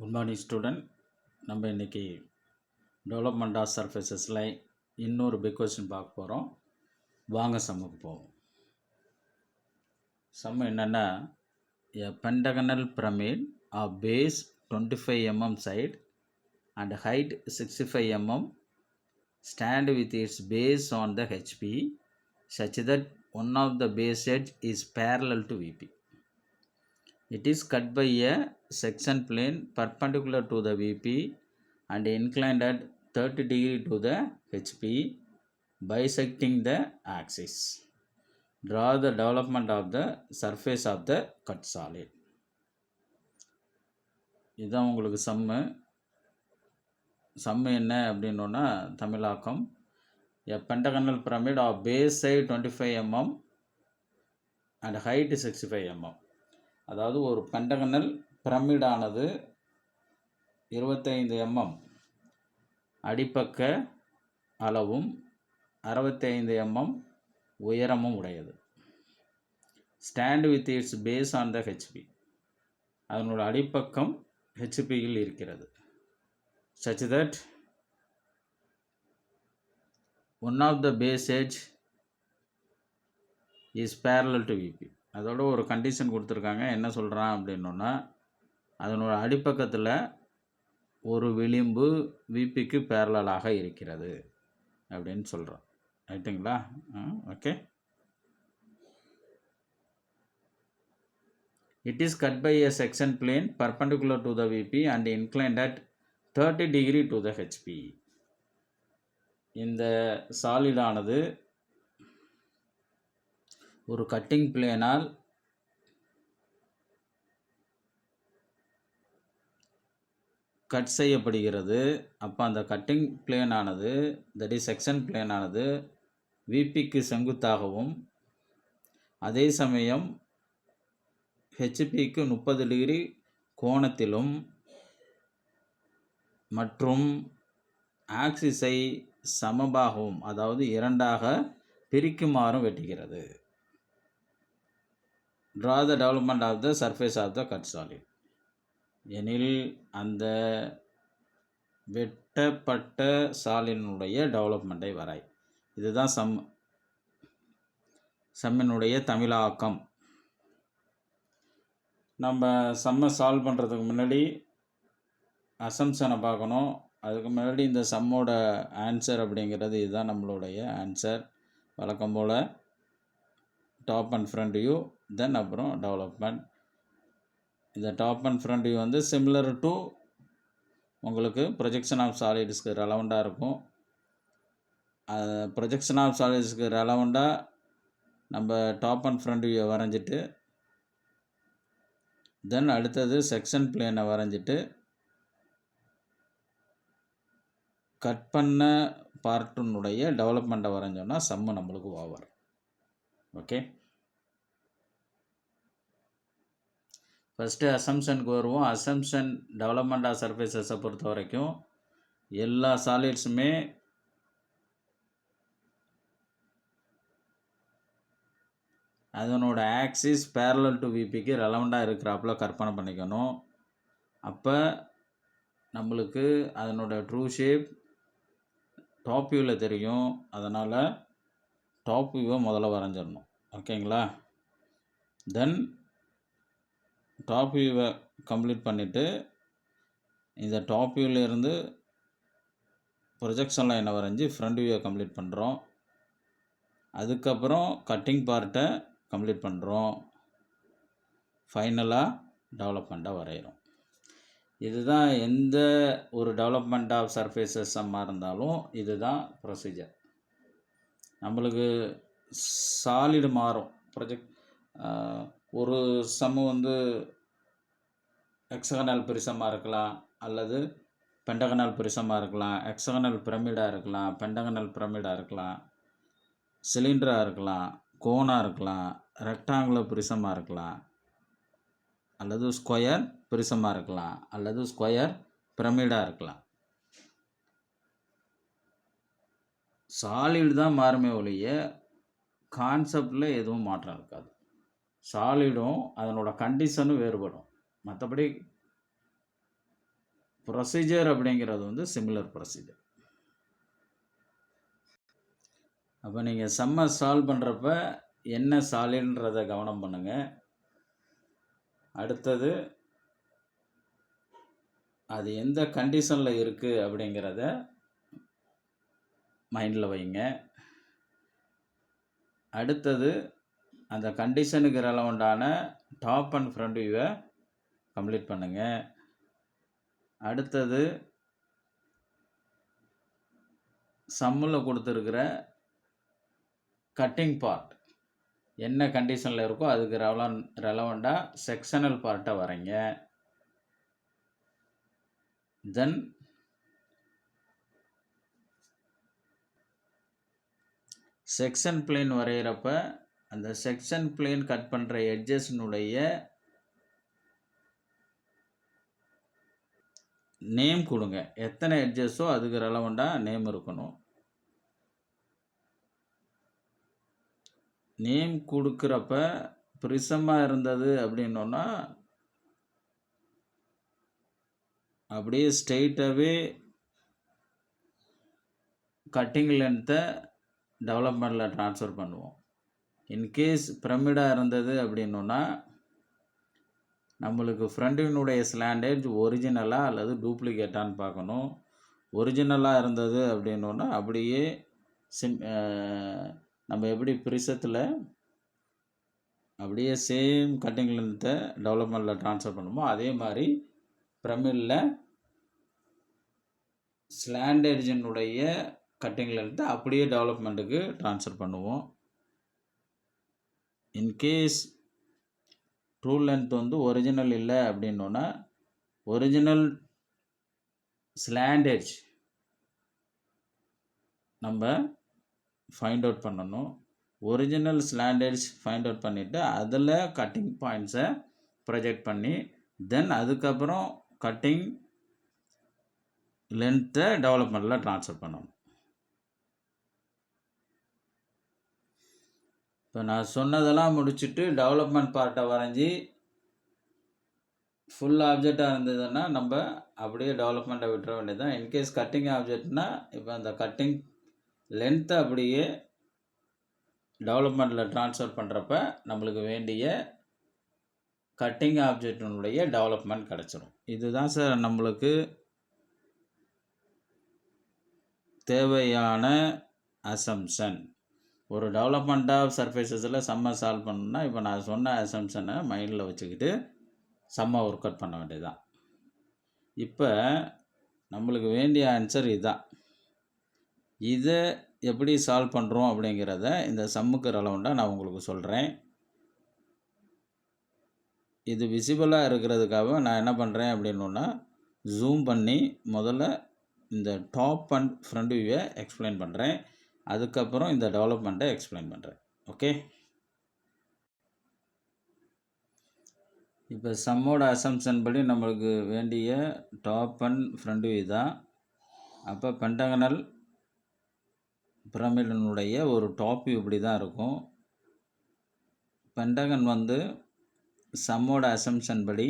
Good morning student. நம்ம இன்றைக்கி development of சர்ஃபேசஸில் இன்னொரு பிக் கொஸ்டின் பார்க்க போகிறோம். வாங்க சம்முக்கு போவோம். சம் என்னென்னா, a pentagonal pyramid of base 25 mm side and height 65 mm stand with its base on the HP such that one of the base edge is parallel to VP. It is cut by a section plane perpendicular to the VP and inclined at 30 degree to the HP, bisecting the axis. Draw the development of the surface of the cut solid. இதுதான் உங்களுக்கு சம்மு என்ன அப்படின்னோன்னா தமிழாக்கம். A pentagonal pyramid of base side 25 mm and height 65 mm. அதாவது ஒரு pentagonal பிரமிடானது 25 mm அடிப்பக்க அளவும் 65 mm உயரமும் உடையது. Stand with its base on the HP, அதனோட அடிப்பக்கம் ஹெச்பியில் இருக்கிறது. such that one of the base edge is parallel to VP. அதோட ஒரு கண்டிஷன் கொடுத்துருக்காங்க. என்ன சொல்கிறான் அப்படின்னோன்னா, அதனோட அடிப்பக்கத்தில் ஒரு விளிம்பு விபிக்கு பேரலாக இருக்கிறது அப்படின்னு சொல்கிறோம். ரைட்டுங்களா? Okay. It is cut by a section plane perpendicular to the VP and inclined at 30 degree to the HP. இந்த சாலிடானது ஒரு கட்டிங் பிளேனால் கட் செய்யப்படுகிறது. அப்போ அந்த கட்டிங் பிளேனானது, தட் இஸ் செக்ஷன் பிளேனானது விபிக்கு செங்குத்தாகவும் அதே சமயம் ஹெச்பிக்கு 30 டிகிரி கோணத்திலும் மற்றும் ஆக்சிஸை சமபாகவும், அதாவது இரண்டாக பிரிக்குமாறும் வெட்டுகிறது. Draw the development of the surface of the cut solid. எனில் அந்த வெட்டப்பட்ட சாலினுடைய டெவலப்மெண்ட்டை வராய். இதுதான் சம்மினுடைய தமிழாக்கம். நம்ம சம்மை சால்வ் பண்ணுறதுக்கு முன்னாடி அசம்ஷனை பார்க்கணும். அதுக்கு முன்னாடி இந்த சம்மோட ஆன்சர் அப்படிங்கிறது இதுதான் நம்மளுடைய ஆன்சர். வழக்கம் போல் top and front view, then அப்புறம் டெவலப்மெண்ட். இந்த டாப் அண்ட் ஃப்ரண்ட் வியூ வந்து சிமிலர் டு உங்களுக்கு ப்ரொஜெக்ஷன் ஆஃப் சாலிட்ஸ்க்கு ரெலவெண்ட்டாக இருக்கும். ப்ரொஜெக்ஷன் ஆஃப் சாலிட்ஸ்க்கு ரெலவெண்ட்டாக நம்ம டாப் அண்ட் ஃப்ரண்ட் வியூவை வரைஞ்சிட்டு, தென் அடுத்தது செக்ஷன் பிளேனை வரைஞ்சிட்டு கட் பண்ண பார்ட்டினுடைய டெவலப்மெண்ட்டை வரைஞ்சோன்னா சம்மு நம்மளுக்கு ஓவர். ஓகே. ஃபஸ்ட்டு அசம்ஷனுக்கு வருவோம். அசம்ஷன் டெவலப்மெண்ட் ஆஃப் சர்ஃபேசஸை பொறுத்த வரைக்கும் எல்லா சாலிட்ஸுமே அதனோட ஆக்சிஸ் பேரலல் டு விபிக்கு ரெலவெண்ட்டாக இருக்கிறாப்புல கற்பனை பண்ணிக்கணும். அப்போ நம்மளுக்கு அதனோட ட்ரூ ஷேப் டாப் வியூவில் தெரியும். அதனால் டாப் வியூவை முதல்ல வரைஞ்சிடணும். ஓகேங்களா? தென் டாப் வியூவை கம்ப்ளீட் பண்ணிவிட்டு இந்த டாப் வியூவிலேருந்து ப்ரொஜெக்ஷன் லைனை வரைஞ்சி ஃப்ரண்ட் வியூவை கம்ப்ளீட் பண்ணுறோம். அதுக்கப்புறம் கட்டிங் பார்ட்டை கம்ப்ளீட் பண்ணுறோம். ஃபைனலாக டெவலப்மெண்ட்டாக வரைகிறோம். இதுதான் எந்த ஒரு டெவலப்மெண்ட் ஆஃப் சர்ஃபேசஸ் சம்மாக இருந்தாலும் இதுதான் ப்ரொசீஜர். நம்மளுக்கு சாலிடு மாறும். ஒரு சம்மு வந்து ஹெக்ஸகனல் பிரிசமாக இருக்கலாம், அல்லது பென்டகனல் பிரிசமாக இருக்கலாம், ஹெக்ஸகனல் பிரமிடாக இருக்கலாம், பென்டகனல் பிரமிடாக இருக்கலாம், சிலிண்டராக இருக்கலாம், கோனாக இருக்கலாம், ரெக்டாங்குலர் பிரிசமாக இருக்கலாம், அல்லது ஸ்கொயர் பிரிசமாக இருக்கலாம், அல்லது ஸ்கொயர் பிரமிடாக இருக்கலாம். சாலிடு தான் மாறுமே ஒழிய கான்செப்டில் எதுவும் மாற்றம் இருக்காது. சாலிடும் அதனோட கண்டிஷனும் வேறுபடும். மற்றபடி ப்ரொசீஜர் அப்படிங்கிறது வந்து சிமிலர் ப்ரொசீஜர். அப்போ நீங்கள் சம்மை சால்வ் பண்ணுறப்ப என்ன சாலிட்ன்றதை கவனம் பண்ணுங்கள். அடுத்தது அது எந்த கண்டிஷனில் இருக்குது அப்படிங்கிறத மைண்டில் வைங்க. அடுத்தது அந்த கண்டிஷனுக்கு ரெலவெண்ட்டான டாப் அண்ட் ஃப்ரண்ட் வியூவை கம்ப்ளீட் பண்ணுங்கள். அடுத்தது சம்மில் கொடுத்துருக்கிற கட்டிங் பார்ட் என்ன கண்டிஷனில் இருக்கோ அதுக்கு ரெலவெண்ட்டாக செக்ஷனல் பார்ட்டை வரைங்க. தென் செக்ஷன் பிளேன் வரைகிறப்ப அந்த செக்ஷன் பிளேன் கட் பண்ணுற எட்ஜஸ்னுடைய நேம் கொடுங்க. எத்தனை எட்ஜஸோ அதுக்கு ரெலவெண்ட்டாக நேம் இருக்கணும். நேம் கொடுக்குறப்ப ப்ரிசமாக இருந்தது அப்படின்னோன்னா அப்படியே ஸ்ட்ரெயிட்டாகவே கட்டிங் லென்த்தை டெவலப்மெண்ட்டில் ட்ரான்ஸ்ஃபர் பண்ணுவோம். இன்கேஸ் பிரமிடாக இருந்தது அப்படின்னோன்னா நம்மளுக்கு ஃப்ரண்டினுடைய ஸ்லாண்டேஜ் ஒரிஜினலாக அல்லது டூப்ளிகேட்டான்னு பார்க்கணும். ஒரிஜினலாக இருந்தது அப்படின்னோன்னா அப்படியே நம்ம எப்படி ப்ரிசத்தில் அப்படியே சேம் கட்டிங் லென்த்தை டெவலப்மெண்ட்டில் ட்ரான்ஸ்ஃபர் பண்ணுமோ அதே மாதிரி பிரமிடில் ஸ்லாண்டேஜினுடைய கட்டிங் லென்த்தை அப்படியே டெவலப்மெண்ட்டுக்கு ட்ரான்ஸ்ஃபர் பண்ணுவோம். இன்கேஸ் ட்ரூ லென்த் வந்து ஒரிஜினல் இல்லை அப்படின்னோன்னா ஒரிஜினல் ஸ்லாண்டேஜ் நம்ம ஃபைண்ட் அவுட் பண்ணணும். ஒரிஜினல் ஸ்லாண்டேஜ் ஃபைண்ட் அவுட் பண்ணிவிட்டு அதில் கட்டிங் பாயிண்ட்ஸை ப்ரொஜெக்ட் பண்ணி தென் அதுக்கப்புறம் கட்டிங் லென்த்தை டெவலப்மெண்ட்டில் ட்ரான்ஸ்ஃபர் பண்ணணும். இப்போ நான் சொன்னதெல்லாம் முடிச்சுட்டு டெவலப்மெண்ட் பார்ட்டை வரைஞ்சி ஃபுல் ஆப்ஜெக்டாக இருந்ததுன்னா நம்ம அப்படியே டெவலப்மெண்ட்டை விட்டுற வேண்டியதுதான். இன்கேஸ் கட்டிங் ஆப்ஜெக்ட்னால் இப்போ அந்த கட்டிங் லென்த்தை அப்படியே டெவலப்மெண்ட்டில் ட்ரான்ஸ்ஃபர் பண்ணுறப்ப நம்மளுக்கு வேண்டிய கட்டிங் ஆப்ஜெக்டினுடைய டெவலப்மெண்ட் கிடச்சிரும். இதுதான் சார் நம்மளுக்கு தேவையான அசம்ஷன். ஒரு டெவலப்மெண்ட் ஆஃப் சர்ஃபேஸஸில் சம்மை சால்வ் பண்ணணுன்னா இப்போ நான் சொன்ன அசம்ஷனை மைண்டில் வச்சுக்கிட்டு சம்மை ஒர்க் அவுட் பண்ண வேண்டியதுதான். இப்போ நம்மளுக்கு வேண்டிய ஆன்சர் இதுதான். இதை எப்படி சால்வ் பண்ணுறோம் அப்படிங்கிறத இந்த சம்முக்கு ரெலவெண்ட்டாக நான் உங்களுக்கு சொல்கிறேன். இது விசிபிளாக இருக்கிறதுக்காக நான் என்ன பண்ணுறேன் அப்படின்னா ஜூம் பண்ணி முதல்ல இந்த டாப் அண்ட் ஃப்ரண்ட் வியூவை எக்ஸ்பிளைன் பண்ணுறேன். அதுக்கப்புறம் இந்த டெவலப்மெண்ட்டை எக்ஸ்பிளைன் பண்ணுறேன். ஓகே, இப்போ சம்மோட அசம்ஷன் படி நம்மளுக்கு வேண்டிய டாப் அண்ட் ஃப்ரண்ட் வியூ தான். அப்போ பென்டகனல் பிரமிடினுடைய ஒரு டாப் வியூ இப்படி தான் இருக்கும். பென்டகன் வந்து சம்மோட அசம்ஷன் படி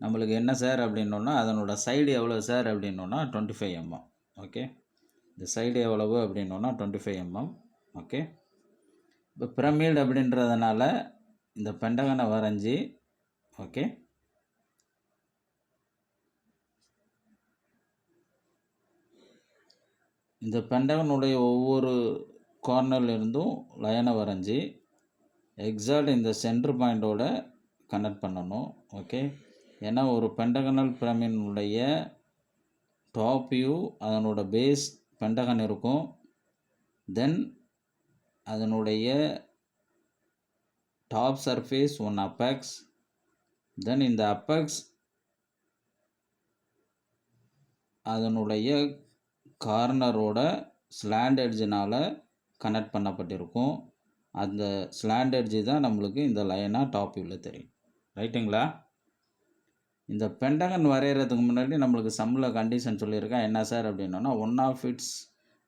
நம்மளுக்கு என்ன சார் அப்படின்னோன்னா அதனோட சைடு எவ்வளோ சார் அப்படின்னோன்னா 25 mm. ஓகே, இந்த சைடு எவ்வளவு அப்படின்னோன்னா 25 mm. ஓகே, இப்போ பிரமிட் அப்படின்றதுனால இந்த பென்டகனை வரைஞ்சி ஓகே இந்த பென்டகனுடைய ஒவ்வொரு கார்னர்லேருந்தும் லைனை வரைஞ்சி எக்ஸாக்ட் இந்த சென்டர் பாயிண்டோட கனெக்ட் பண்ணணும். ஓகே, ஏன்னா ஒரு பென்டகனல் பிரமிடினுடைய டாப் வியூ அதனோட பேஸ் பென்டகன் இருக்கும். தென் அதனுடைய டாப் சர்ஃபேஸ் ஒன் அப்பெக்ஸ். தென் இந்த அப்பெக்ஸ் அதனுடைய கார்னரோட ஸ்லாண்ட் எட்ஜினால் கனெக்ட் பண்ணப்பட்டிருக்கும். அந்த ஸ்லாண்ட் எட்ஜி தான் நம்மளுக்கு இந்த லைனாக டாப் வியூவில் தெரியும். ரைட்டுங்களா? இந்த பென்டகன் வரைகிறதுக்கு முன்னாடி நம்மளுக்கு சம்மில் கண்டிஷன் சொல்லியிருக்கேன். என்ன சார் அப்படின்னா one of its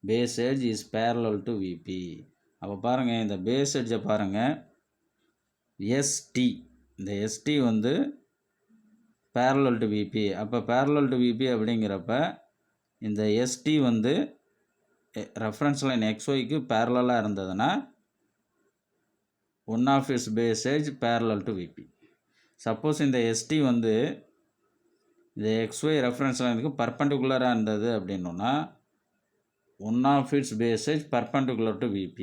base edge is parallel to VP. அப்போ பாருங்கள், இந்த பேஸ் எட்ஜை பாருங்கள், எஸ்டி. இந்த எஸ்டி வந்து parallel to VP. அப்போ parallel to VP அப்படிங்கிறப்ப இந்த ST வந்து ரெஃபரன்ஸ் லைன் XYக்கு பேரலாக இருந்ததுன்னா one of its base edge parallel to VP. Suppose இந்த ST வந்து இந்த XY ரெஃபரன்ஸ் லைனுக்கு பர்பண்டிகுலராக இருந்தது அப்படின்னா one of its base edge perpendicular to VP.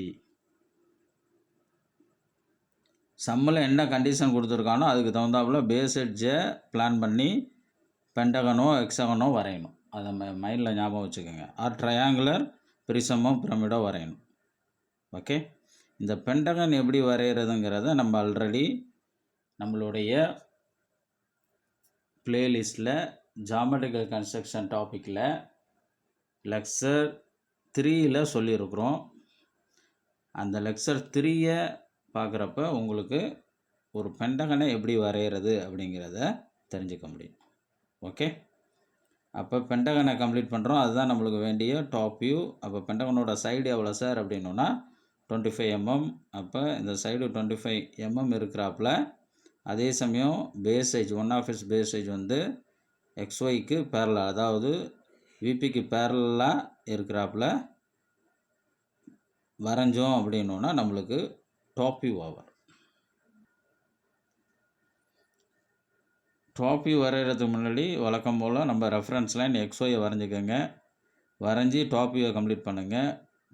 சம்மில் என்ன கண்டிஷன் கொடுத்துருக்கானோ அதுக்கு தகுந்தாப்புல பேஸ் எட்ஜை பிளான் பண்ணி பென்டகனோ எக்ஸகனோ வரையணும். அதை மைண்டில் ஞாபகம் வச்சுக்கோங்க. ஆர் ட்ரையாங்குலர் பிரிசமோ பிரமிடோ வரையணும். ஓகே, இந்த பென்டகன் எப்படி வரைகிறதுங்கிறத நம்ம ஆல்ரெடி நம்மளுடைய பிளேலிஸ்ட்டில் ஜாமெட்ரிக்கல் கன்ஸ்ட்ரக்ஷன் டாப்பிக்கில் லெக்சர் 3ல் சொல்லியிருக்கிறோம். அந்த லெக்சர் 3யை பார்க்குறப்ப உங்களுக்கு ஒரு பென்டகனை எப்படி வரைகிறது அப்படிங்கிறத தெரிஞ்சுக்க முடியும். ஓகே, அப்போ பென்டகனை கம்ப்ளீட் பண்ணுறோம். அதுதான் நம்மளுக்கு வேண்டிய டாப் வியூ. அப்போ பென்டகனோட சைடு எவ்வளோ சார் அப்படின்னா 25 mm. அப்போ இந்த சைடு 25 mm இருக்கிறாப்புல, அதே சமயம் base size one of its base size வந்து XYக்கு பேரலாக, அதாவது VPக்கு பேரலாக இருக்கிறாப்புல வரைஞ்சோம் அப்படின்னா நம்மளுக்கு டாப் வியூ ஆகும். டாப் வியூ வரைகிறதுக்கு முன்னாடி வழக்கம் போல் நம்ம ரெஃபரன்ஸ் லைன் XYயை வரைஞ்சிக்கோங்க. வரைஞ்சி டாப் வியூவை கம்ப்ளீட் பண்ணுங்கள்.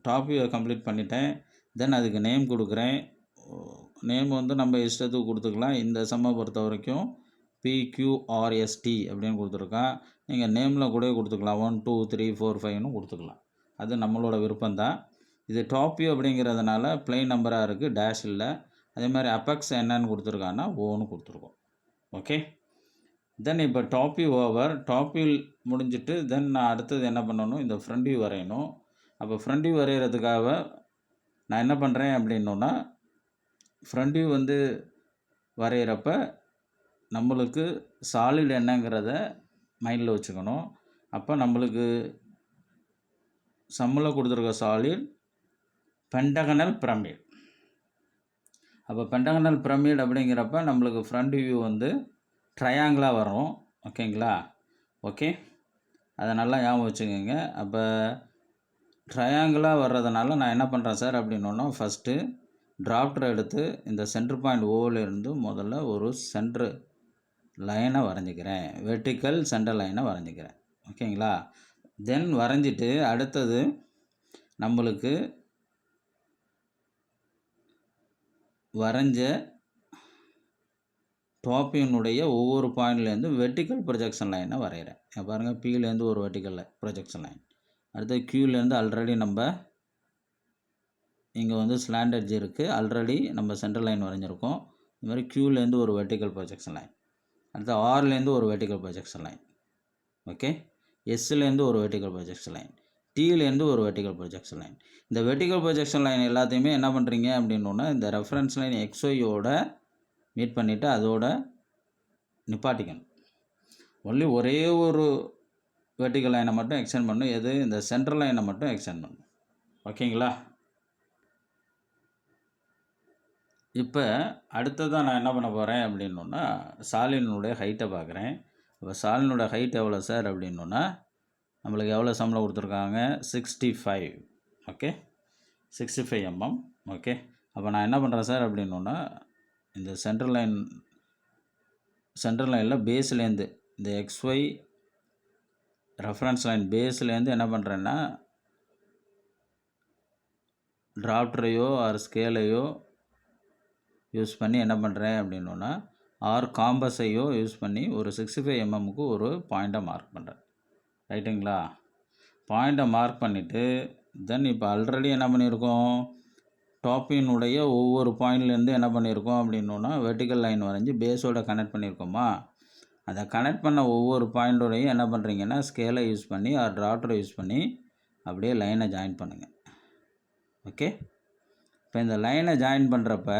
டாப் வியூவை கம்ப்ளீட் பண்ணிட்டேன். தென் அதுக்கு நேம் கொடுக்குறேன். நேம் வந்து நம்ம இஷ்டத்துக்கு கொடுத்துக்கலாம். இந்த சம்மை பொறுத்த வரைக்கும் PQRST அப்படின்னு கொடுத்துருக்கான். நீங்கள் நேமில் கூட கொடுத்துக்கலாம். 1 2 3 4 5ன்னு கொடுத்துக்கலாம். அது நம்மளோட விருப்பம்தான். இது டாப் வியூ அப்படிங்கிறதுனால பிளைன் நம்பராக இருக்குது, டேஷ் இல்லை. அதே மாதிரி அப்பெக்ஸ் என்னன்னு கொடுத்துருக்கான்னா ஓன்னு கொடுத்துருக்கோம். ஓகே, தென் இப்போ top view over. Top view முடிஞ்சிட்டு தென் நான் அடுத்தது என்ன பண்ணணும், இந்த ஃப்ரண்ட் வியூ வரையணும். அப்போ ஃப்ரண்ட் வியூ வரைகிறதுக்காக நான் என்ன பண்ணுறேன் அப்படின்னா, ஃப்ரண்ட் வியூ வந்து வரைகிறப்ப நம்மளுக்கு சாலிட் என்னங்கிறத மைண்டில் வச்சுக்கணும். அப்போ நம்மளுக்கு சம்மில் கொடுத்துருக்க சாலிட் பென்டகனல் பிரமிட். அப்போ பென்டகனல் பிரமிட் அப்படிங்கிறப்ப நம்மளுக்கு ஃப்ரண்ட் வியூ வந்து ட்ரையாங்கிளாக வரும். ஓகேங்களா? ஓகே, அதை நல்லா ஞாபகம் வச்சுக்கோங்க. அப்போ ட்ரையாங்கிளாக வர்றதுனால நான் என்ன பண்ணுறேன் சார் அப்படின்னா, ஃபஸ்ட்டு டிராப்டர் எடுத்து இந்த சென்டர் பாயிண்ட் ஓவிலேருந்து முதல்ல ஒரு சென்ட்ரு லைனை வரைஞ்சிக்கிறேன். வெர்டிக்கல் சென்டர் லைனை வரைஞ்சிக்கிறேன். ஓகேங்களா? தென் வரைஞ்சிட்டு அடுத்தது நம்மளுக்கு வரைஞ்ச டாப்பினுடைய ஒவ்வொரு பாயிண்ட்லேருந்து வெர்டிக்கல் ப்ரொஜெக்ஷன் லைனை வரைகிறேன். பாருங்கள், Pலேருந்து ஒரு வெர்டிக்கல் ப்ரொஜெக்ஷன் லைன், அடுத்து Qலேருந்து ஆல்ரெடி நம்ம இங்கே வந்து ஸ்லாண்ட் எட்ஜ் இருக்குது, ஆல்ரெடி நம்ம சென்டர் லைன் வரைஞ்சிருக்கோம். இது மாதிரி Qலேருந்து ஒரு வெர்டிக்கல் ப்ரொஜெக்ஷன் லைன், அடுத்து Rலேருந்து ஒரு வெர்டிக்கல் ப்ரொஜெக்ஷன் லைன். ஓகே, Sலேருந்து ஒரு வெர்டிக்கல் ப்ரொஜெக்ஷன் லைன், Tலேருந்து ஒரு வெர்டிக்கல் ப்ரொஜெக்ஷன் லைன். இந்த வெர்டிக்கல் ப்ரொஜெக்ஷன் லைன் எல்லாத்தையுமே என்ன பண்ணுறீங்க அப்படின்னா, இந்த ரெஃபரன்ஸ் லைன் XYயோட மீட் பண்ணிவிட்டு அதோட நிப்பாட்டிக்கணும். ஒன்லி ஒரே ஒரு வெர்டிக்கல் லைனை மட்டும் எக்ஸ்டெண்ட் பண்ணணும். எது? இந்த சென்ட்ரல் லைனை மட்டும் எக்ஸ்டெண்ட் பண்ணணும். ஓகேங்களா? இப்போ அடுத்ததான் நான் என்ன பண்ண போகிறேன் அப்படின்னா, சாலினுடைய ஹைட்டை பார்க்குறேன். இப்போ சாலினுடைய ஹைட் எவ்வளோ சார் அப்படின்னா, நம்மளுக்கு எவ்வளோ சம்பளம் கொடுத்துருக்காங்க? 65. Okay, 65 mm. ஓகே, அப்போ நான் என்ன பண்ணுறேன் சார் அப்படின்னா, இந்த சென்ட்ரல் லைனில் பேஸ்லேருந்து இந்த XY ரெஃபரன்ஸ் லைன் பேஸ்லேருந்து என்ன பண்ணுறேன்னா, டிராப்டரையோ ஆர் ஸ்கேலையோ யூஸ் பண்ணி என்ன பண்ணுறேன் அப்படின்னா, ஆர் காம்பஸையோ யூஸ் பண்ணி ஒரு 65 mmக்கு ஒரு பாயிண்ட்டை மார்க் பண்ணுறேன். ரைட்டுங்களா? பாயிண்ட்டை மார்க் பண்ணிவிட்டு தென் இப்போ ஆல்ரெடி என்ன பண்ணியிருக்கோம், டாப்பினுடைய ஒவ்வொரு பாயிண்ட்லேருந்து என்ன பண்ணியிருக்கோம் அப்படின்னா வெர்டிக்கல் லைன் வரைஞ்சி பேஸோட கனெக்ட் பண்ணியிருக்கோமா. அதை கனெக்ட் பண்ண ஒவ்வொரு பாயிண்டோடையும் என்ன பண்ணுறீங்கன்னா, ஸ்கேலை யூஸ் பண்ணி ஆர் டிராப்டரை யூஸ் பண்ணி அப்படியே லைனை ஜாயின் பண்ணுங்கள். ஓகே, இப்போ இந்த லைனை ஜாயின் பண்ணுறப்ப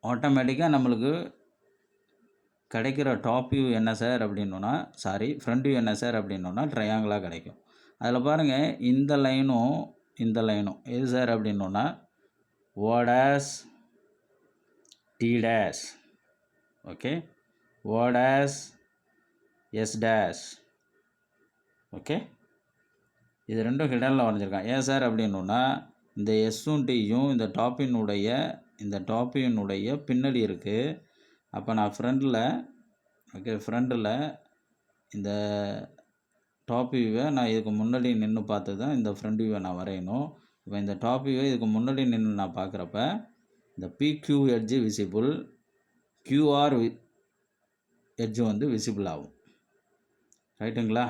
ஆட்டோமேட்டிக்காக நம்மளுக்கு கிடைக்கிற டாப் வியூ என்ன சார் அப்படின்னா, ஃப்ரண்ட் வியூ என்ன சார் அப்படின்னா ட்ரையாங்கிளாக கிடைக்கும். அதில் பாருங்கள், இந்த லைனும் எது சார் அப்படின்னா O' T'. Okay, O dash S dash. Okay, இது ரெண்டும் ஹிடனில் வரைஞ்சிருக்கான். ஏன் சார் அப்படின்னா இந்த எஸ்ஸும் டியும் இந்த டாப்பினுடைய பின்னாடி இருக்குது. அப்போ நான் ஃப்ரண்டில் இந்த டாப் வியூவை நான் இதுக்கு முன்னாடி நின்று பார்த்து தான் இந்த ஃப்ரண்ட் வியூவை நான் வரையணும். இப்போ இந்த டாப் வியூவை இதுக்கு முன்னாடி நின்று நான் பார்க்குறப்ப இந்த PQ edge visible, QR edge வந்து விசிபிள் ஆகும். ரைட்டுங்களா?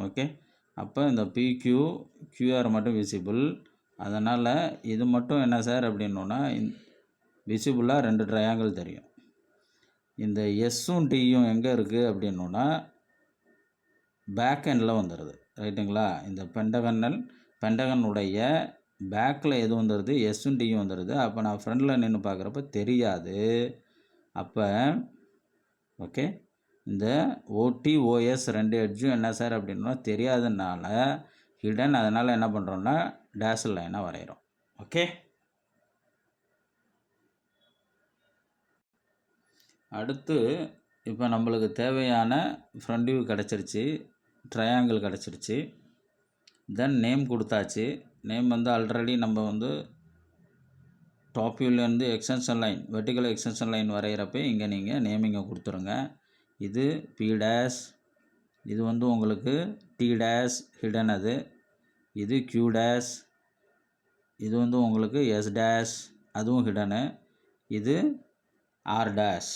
ஓகே. அப்போ இந்த PQ QR மட்டும் விசிபிள். அதனால் இது மட்டும் என்ன சார் அப்படின்னா விசிபிளாக 2 ட்ரையாங்கிள் தெரியும். இந்த எஸ்ஸும் டியும் எங்கே இருக்குது அப்படின்னா பேக் எண்டில் வந்துடுது. ரைட்டுங்களா? இந்த பெண்டகனுடைய பேக்கில் எது வந்துடுது? எஸ்ஸும் டியும் வந்துடுது. அப்போ நான் ஃப்ரண்டில் நின்று பார்க்குறப்ப தெரியாது. அப்போ ஓகே, இந்த OTOS 2 எட்ஜும் என்ன சார் அப்படின்னா தெரியாததுனால ஹிடன். அதனால் என்ன பண்ணுறோன்னா டேஷ் லைனாக வரைகிறோம். ஓகே, அடுத்து இப்போ நம்மளுக்கு தேவையான ஃப்ரண்ட் வியூ கிடச்சிருச்சு, ட்ரையாங்கிள் கிடச்சிருச்சு. தென் நேம் கொடுத்தாச்சு. நேம் வந்து ஆல்ரெடி நம்ம வந்து டாப் வியூலேருந்து extension line, vertical extension line வரைகிறப்ப இங்கே நீங்கள் நேமிங்கை கொடுத்துருங்க. இது P டேஷ், இது வந்து உங்களுக்கு T டேஷ் ஹிடன். இது Q டேஷ், இது வந்து உங்களுக்கு S டேஷ், அதுவும் ஹிடனு. இது R டேஷ்.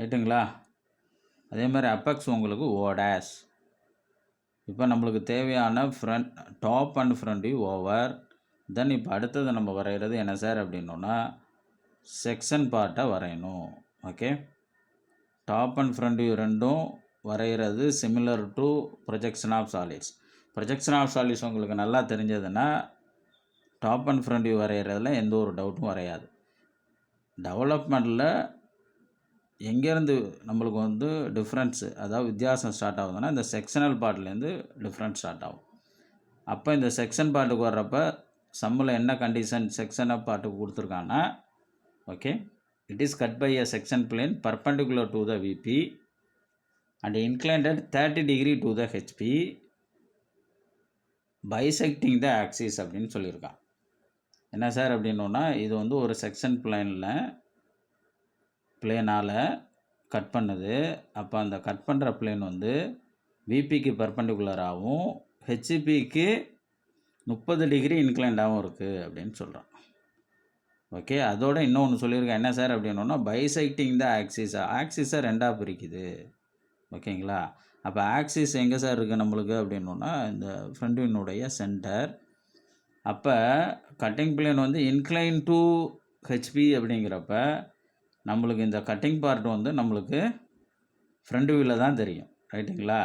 ரைட்டுங்களா? அதே மாதிரி அப்பெக்ஸ் உங்களுக்கு O டேஷ். இப்போ நம்மளுக்கு தேவையான top and front view over. Then இப்போ அடுத்தது நம்ம வரைகிறது என்ன சார் அப்படின்னா செக்ஷன் பார்ட்டை வரையணும். Okay, top and front view ரெண்டும் வரைகிறது similar to projection of solids. Projection of solids உங்களுக்கு நல்லா தெரிஞ்சதுன்னா டாப் அண்ட் ஃப்ரண்ட் வியூ வரைகிறதுல எந்த ஒரு டவுட்டும் வரையாது. டெவலப்மெண்ட்டில் எங்கேருந்து நம்மளுக்கு வந்து டிஃப்ரென்ஸு, அதாவது வித்தியாசம் ஸ்டார்ட் ஆகுதுன்னா இந்த செக்ஷனல் பார்ட்லேருந்து டிஃப்ரென்ஸ் ஸ்டார்ட் ஆகும். அப்போ இந்த செக்ஷன் பார்ட்டுக்கு வர்றப்ப சம்மில் என்ன கண்டிஷன் செக்ஷன் பார்ட்டுக்கு கொடுத்துருக்காங்கன்னா okay, it is cut by a section plane perpendicular to the VP and inclined at 30 degree to the HP bisecting the axis அப்படின்னு சொல்லியிருக்கான். என்ன சார் அப்படின்னா இது வந்து ஒரு செக்ஷன் பிளேனால் கட் பண்ணுது. அப்போ அந்த கட் பண்ணுற பிளேன் வந்து விபிக்கு பர்பண்டிகுலராகவும் ஹெச்பிக்கு 30 டிகிரி இன்க்ளைண்டாகவும் இருக்குது அப்படின்னு சொல்கிறான். ஓகே, அதோட இன்னொன்று சொல்லியிருக்கேன். என்ன சார் அப்படின்னா பைசெக்டிங் த ஆக்சிஸை ரெண்டாக பிரிக்குது. ஓகேங்களா? அப்போ ஆக்சிஸ் எங்கே சார் இருக்குது நம்மளுக்கு அப்படின்னா இந்த ஃப்ரண்ட் வியூனுடைய சென்டர். அப்போ கட்டிங் பிளேன் வந்து இன்க்ளைன் டு ஹெச்பி அப்படிங்கிறப்ப நம்மளுக்கு இந்த கட்டிங் பார்ட் வந்து நம்மளுக்கு ஃப்ரண்ட் வியூவில் தான் தெரியும். ரைட்டுங்களா?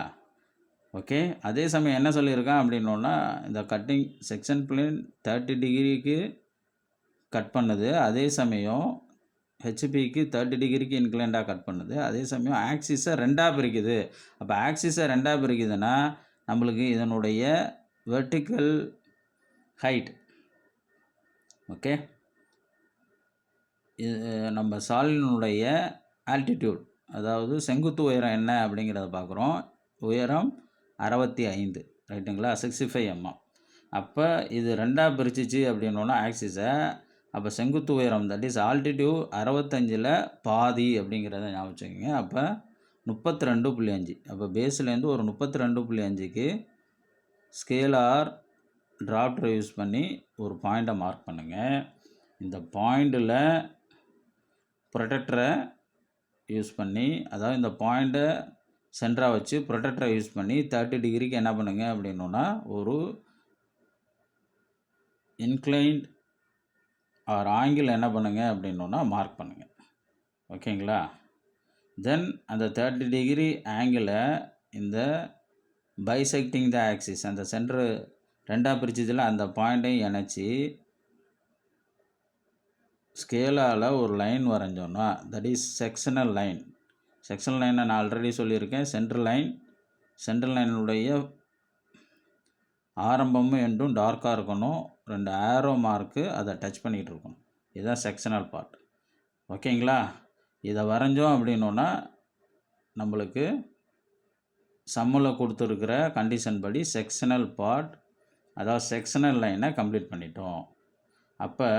ஓகே, அதே சமயம் என்ன சொல்லியிருக்கான் அப்படின்னா இந்த கட்டிங் செக்ஷன் பிளேன் 30 டிகிரிக்கு கட் பண்ணுது. அதே சமயம் ஹெச்பிக்கு 30 டிகிரிக்கு இன்க்ளைண்டாக கட் பண்ணுது. அதே சமயம் ஆக்சிஸை ரெண்டாக பிரிக்குது. அப்போ ஆக்சிஸை ரெண்டாக பிரிக்குதுன்னா நம்மளுக்கு இதனுடைய வெர்டிக்கல் ஹைட் ஓகே, இது நம்ம சாலினுடைய ஆல்டிடியூட், அதாவது செங்குத்து உயரம் என்ன அப்படிங்கிறத பார்க்குறோம். உயரம் 65. ரைட்டுங்களா? 65 mm. அப்போ இது ரெண்டாக பிரிச்சிச்சு அப்படின்னா ஆக்சிஸை, அப்போ செங்குத்து உயரம் தட் இஸ் ஆல்டிடியூட் 65ல் பாதி அப்படிங்கிறத ஞாபகம் வச்சுக்கோங்க. அப்போ 32.5. அப்போ பேஸ்லேருந்து ஒரு 32.5க்கு ஸ்கேலார் டிராப்டரை யூஸ் பண்ணி ஒரு பாயிண்ட்டை மார்க் பண்ணுங்கள். இந்த பாயிண்டில் ப்ரொடெக்டரை யூஸ் பண்ணி, அதாவது இந்த பாயிண்ட்டை சென்டராக வச்சு ப்ரொடெக்டரை யூஸ் பண்ணி 30 டிகிரிக்கு என்ன பண்ணுங்க அப்படின்னா ஒரு இன்க்ளைன்ட் ஆர் ஆங்கிள் என்ன பண்ணுங்க அப்படின்னா மார்க் பண்ணுங்கள். ஓகேங்களா? தென் அந்த 30 டிகிரி ஆங்கிளை இந்த பைசெக்டிங் த ஆக்சிஸ் அந்த சென்டரு ரெண்டாக பிரிச்சதில் அந்த பாயிண்ட்டையும் இணைச்சி ஸ்கேலால் ஒரு லைன் வரைஞ்சோன்னா that is sectional line. Sectional லைனை நான் ஆல்ரெடி சொல்லியிருக்கேன். சென்ட்ரல் லைனுடைய ஆரம்பமும் எண்டும் டார்க்காக இருக்கணும். 2 ஆரோ மார்க்கு அதை டச் பண்ணிகிட்டு இருக்கணும். இதுதான் செக்ஷனல் பார்ட். ஓகேங்களா? இதை வரைஞ்சோம் அப்படின்னா நம்மளுக்கு சம்மில் கொடுத்துருக்கிற கண்டிஷன் படி செக்ஷனல் பார்ட், அதாவது செக்ஷனல் லைனை கம்ப்ளீட் பண்ணிட்டோம். அப்போ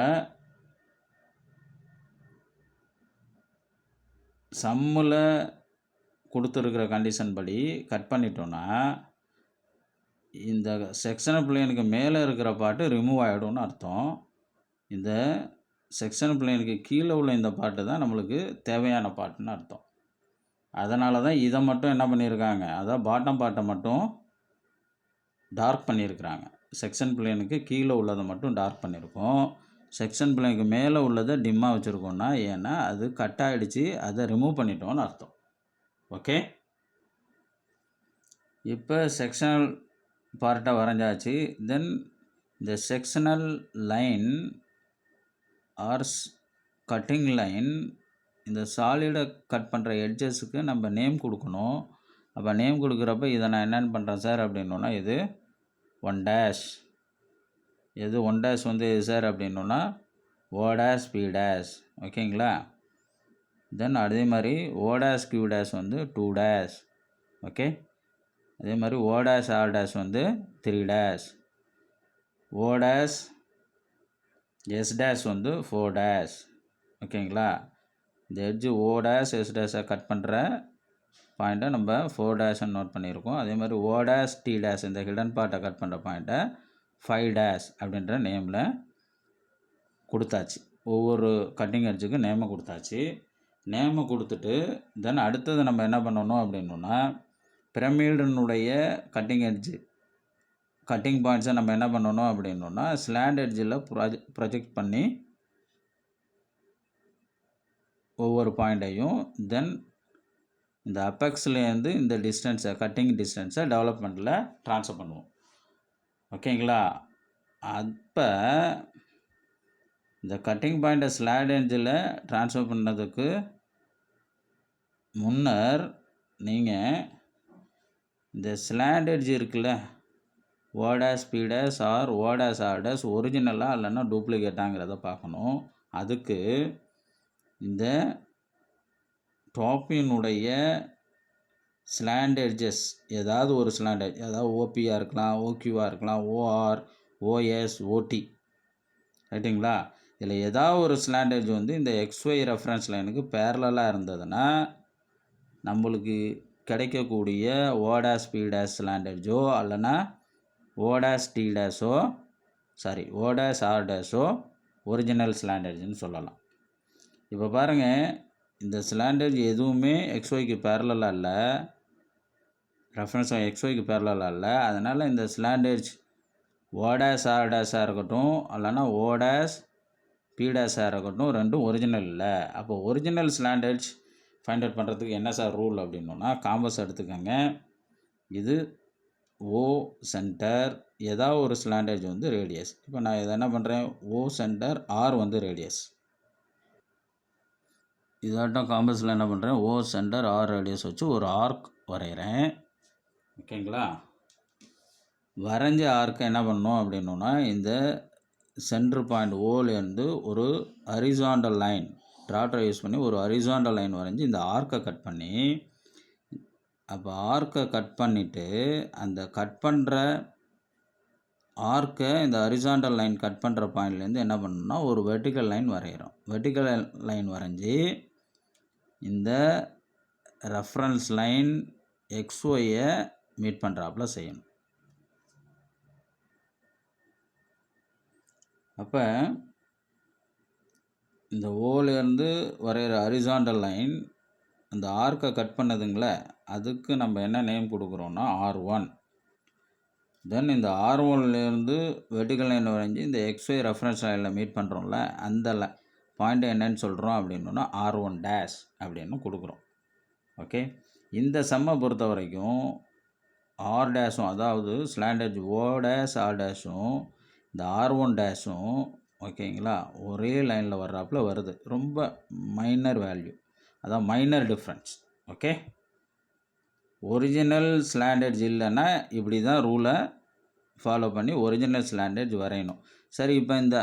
சம்மில் கொடுத்துருக்கிற கண்டிஷன் படி கட் பண்ணிட்டோன்னா இந்த செக்ஷனல் பிளேனுக்கு மேலே இருக்கிற பாட்டு ரிமூவ் ஆகிடும்னு அர்த்தம். இந்த செக்ஷனல் பிளேனுக்கு கீழே உள்ள இந்த பாட்டு தான் நம்மளுக்கு தேவையான பாட்டுன்னு அர்த்தம். அதனால தான் இதை மட்டும் என்ன பண்ணியிருக்காங்க, அதான் பாட்டம் பாட்டை மட்டும் டார்க் பண்ணியிருக்கிறாங்க. செக்ஷன் பிளேனுக்கு கீழே உள்ளதை மட்டும் டார்க் பண்ணியிருக்கோம். செக்ஷன் பிளேனுக்கு மேலே உள்ளதை டிம்மாக வச்சுருக்கோன்னா, ஏன்னா அது கட் ஆகிடுச்சு, அதை ரிமூவ் பண்ணிட்டோன்னு அர்த்தம். ஓகே, இப்போ செக்ஷனல் பார்ட்டை வரைஞ்சாச்சு. தென் இந்த sectional line or cutting line, இந்த சாலிடை கட் பண்ணுற எட்ஜஸுக்கு நம்ம நேம் கொடுக்கணும். அப்போ நேம் கொடுக்குறப்ப இதை நான் என்னென்னு பண்ணுறேன் சார் அப்படின்னோன்னா, இது 1 டேஷ். எது 1 டேஷ் வந்து எது சார் அப்படின்னோன்னா O டேஷ் P டேஷ். ஓகேங்களா? தென் அதே மாதிரி O டேஷ் Q டேஷ் வந்து 2 டேஷ். ஓகே, அதே மாதிரி O டேஷ் R டேஷ் வந்து 3 dash. O dash S dash வந்து 4 டேஷ். ஓகேங்களா? இந்த எட்ஜு O டேஷ் S டேஷை கட் பண்ணுற பாயிண்ட்டை நம்ம 4 டேஷ்ன்னு நோட் பண்ணியிருக்கோம். அதே மாதிரி O டேஷ் T டேஷ் இந்த ஹிடன் பார்ட்டை கட் பண்ணுற பாயிண்ட்டை 5 டேஷ் அப்படின்ற நேமில் கொடுத்தாச்சு. ஒவ்வொரு கட்டிங் எட்ஜுக்கு நேமை கொடுத்தாச்சு. நேமை கொடுத்துட்டு தென் அடுத்தது நம்ம என்ன பண்ணணும் அப்படின்னோன்னா, பிரமிடினுடைய கட்டிங் எட்ஜு கட்டிங் பாயிண்ட்ஸை நம்ம என்ன பண்ணணும் அப்படின்னோன்னா, ஸ்லாண்ட் எட்ஜில் ப்ரொஜெக்ட் பண்ணி ஒவ்வொரு பாயிண்ட்டையும் தென் இந்த அப்பெக்ஸ்லேருந்து இந்த டிஸ்டன்ஸை கட்டிங் டிஸ்டன்ஸை டெவலப்மெண்ட்டில் ட்ரான்ஸ்ஃபர் பண்ணுவோம். ஓகேங்களா? அப்போ இந்த கட்டிங் பாயிண்ட்டை ஸ்லாண்ட் எட்ஜில் ட்ரான்ஸ்ஃபர் பண்ணதுக்கு முன்னர் நீங்கள் இந்த ஸ்லாண்ட் எட்ஜ் இருக்குல்ல, O dash P dash or O dash R dash ஒரிஜினலாக இல்லைன்னா டூப்ளிகேட்டாங்கிறத பார்க்கணும். அதுக்கு இந்த டாப்பினுடைய ஸ்லாண்ட் எட்ஜஸ் ஏதாவது ஒரு ஸ்லாண்ட் எட்ஜ், அதாவது OPயாக இருக்கலாம், OQவாக இருக்கலாம், OR, OS, OT, ரைட்டுங்களா? இதில் ஏதாவது ஒரு ஸ்லாண்ட் எட்ஜ் வந்து இந்த XY ரெஃபரன்ஸ் லைனுக்கு பேரலாக இருந்ததுன்னா நம்மளுக்கு கிடைக்கக்கூடிய O dash P dash slant எட்ஜோ இல்லைன்னா O டேஷ் T டேஷோ O டேஷ் R டேஷோ ஒரிஜினல் ஸ்லாண்ட் எட்ஜுன்னு சொல்லலாம். இப்போ பாருங்கள், இந்த ஸ்லாண்ட் எட்ஜ் எதுவுமே XYக்கு பேரலாக இல்லை, ரெஃபரன்ஸ் XYக்கு பேரலாக இல்லை. அதனால் இந்த slant edge O dash R டேஷாக இருக்கட்டும் இல்லைன்னா O டேஷ் P டேஷாக இருக்கட்டும், ரெண்டும் ஒரிஜினல் இல்லை. அப்போ original slant edge find out பண்ணுறதுக்கு என்ன சார் ரூல் அப்படின்னோன்னா, காம்பஸ் எடுத்துக்கோங்க. இது O சென்டர், ஏதாவது ஒரு ஸ்லாண்ட் எட்ஜ் வந்து ரேடியஸ். இப்போ நான் இதை என்ன பண்ணுறேன், O சென்டர் R வந்து ரேடியஸ். இதாட்டம் காம்பஸில் என்ன பண்ணுறேன், O சென்டர் R ரேடியஸ் வச்சு ஒரு ஆர்க் வரைகிறேன். ஓகேங்களா? வரைஞ்ச ஆர்க்கை என்ன பண்ணணும் அப்படின்னோன்னா, இந்த சென்ட்ரு பாயிண்ட் ஓலேருந்து ஒரு ஹரிசாண்டல் லைன் ட்ராட்டரை யூஸ் பண்ணி ஒரு ஹரிசாண்டல் லைன் வரைஞ்சி இந்த ஆர்க்கை கட் பண்ணி, அப்போ ஆர்க்கை கட் பண்ணிவிட்டு அந்த கட் பண்ணுற ஆர்க்கை இந்த ஹரிசாண்டல் லைன் கட் பண்ணுற பாயிண்ட்லேருந்து என்ன பண்ணணும்னா ஒரு வெர்டிக்கல் லைன் வரைகிறோம். வெர்டிக்கல் லைன் வரைஞ்சி இந்த ரெஃபரன்ஸ் லைன் XYயை மீட் பண்ணுறாப்புல செய்யணும். அப்போ இந்த ஓலேருந்து வரைகிற ஹரிசாண்டல் லைன் அந்த ஆர்க்கை கட் பண்ணதுங்களே, அதுக்கு நம்ம என்ன நேம் கொடுக்குறோன்னா R1. தென் இந்த R1லேருந்து வெர்டிக்கல் லைன் வரைஞ்சி இந்த XY ரெஃபரன்ஸ் லைனில் மீட் பண்ணுறோம்ல, அந்த பாயிண்ட்டை என்னன்னு சொல்கிறோம் அப்படின்னா R1 டேஷ் அப்படின்னு கொடுக்குறோம். ஓகே, இந்த சம்மை பொறுத்த வரைக்கும் R டேஷும், அதாவது slant edge O dash R டேஷும் இந்த R1 டேஷும் ஓகேங்களா ஒரே லைனில் வர்றாப்புல வருது. ரொம்ப மைனர் வேல்யூ, அதான் minor difference. Okay, original slant edge இல்லைன்னா இப்படி தான் ரூலை ஃபாலோ பண்ணி ஒரிஜினல் ஸ்லாண்ட் எட்ஜ் வரையணும். சரி, இப்போ இந்த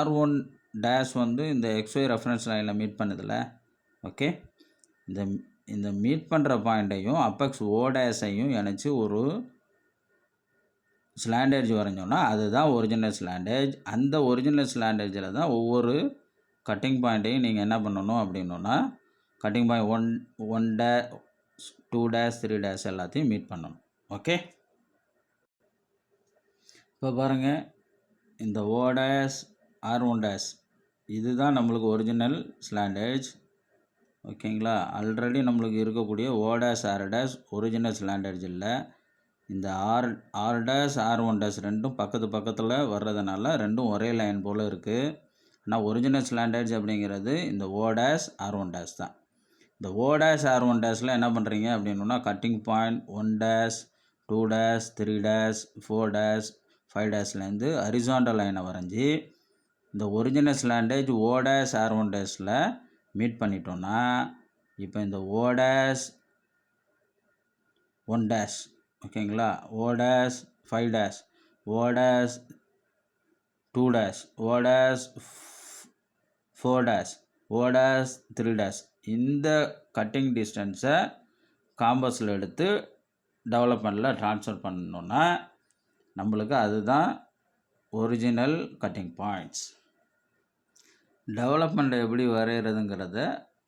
R1 டேஷ் வந்து இந்த XY ரெஃபரன்ஸ் லைனில் மீட் பண்ணுதில்ல. ஓகே, இந்த இந்த மீட் பண்ணுற பாயிண்ட்டையும் அப்பெக்ஸ் ஓடேஸையும் இணைச்சி ஒரு ஸ்லாண்டேஜ் வரைஞ்சோன்னா அதுதான் ஒரிஜினல் ஸ்லாண்டேஜ். அந்த ஒரிஜினல் ஸ்லாண்டேஜில் தான் ஒவ்வொரு கட்டிங் பாயிண்ட்டையும் நீங்கள் என்ன பண்ணணும் அப்படின்னா cutting point 1 dash 2 dash 3 dash எல்லாத்தையும் மீட் பண்ணணும். ஓகே, இப்போ பாருங்கள், இந்த ஓ டேஷ் R1 டேஷ் இதுதான் நம்மளுக்கு ஒரிஜினல் ஸ்லாண்டேஜ். ஓகேங்களா, ஆல்ரெடி நம்மளுக்கு இருக்கக்கூடிய O dash R dash original slant edge இல்லை. இந்த ஆர் டேஷ் R1 டேஷ் ரெண்டும் பக்கத்தில் வர்றதுனால ரெண்டும் ஒரே லைன் போல் இருக்குது. ஆனால் ஒரிஜினல் ஸ்லாண்டேஜ் அப்படிங்கிறது இந்த ஓ டேஷ் R1 டேஷ் தான். இந்த ஓ டேஷ் R1 டேஷில் என்ன பண்ணுறீங்க அப்படின்னா cutting point 1 dash 2 dash 3 dash 4 dash 5 டேஷ்லேருந்து ஹரிசாண்டல் லைனை வரைஞ்சி இந்த original slant edge O dash R1 டேஷில் மீட் பண்ணிட்டோன்னா இப்போ இந்த ஓ டேஷ் 1 டேஷ் ஓகேங்களா, O dash 5 dash, O dash 2 dash, O dash 4 dash, O dash 3 dash இந்த கட்டிங் டிஸ்டன்ஸை காம்பஸில் எடுத்து டெவலப்மெண்ட்டில் ட்ரான்ஸ்ஃபர் பண்ணணுன்னா நம்மளுக்கு அதுதான் ஒரிஜினல் கட்டிங் பாயிண்ட்ஸ். டெவலப்மெண்ட் எப்படி வரைகிறதுங்கிறத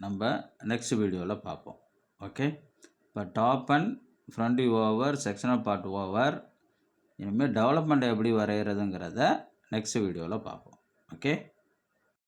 நம்ம நெக்ஸ்ட் வீடியோவில் பார்ப்போம். ஓகே, இப்போ top and front view over, sectional part over. இனிமேல் டெவலப்மெண்ட் எப்படி வரைகிறதுங்கிறத நெக்ஸ்ட் வீடியோவில் பார்ப்போம். ஓகே.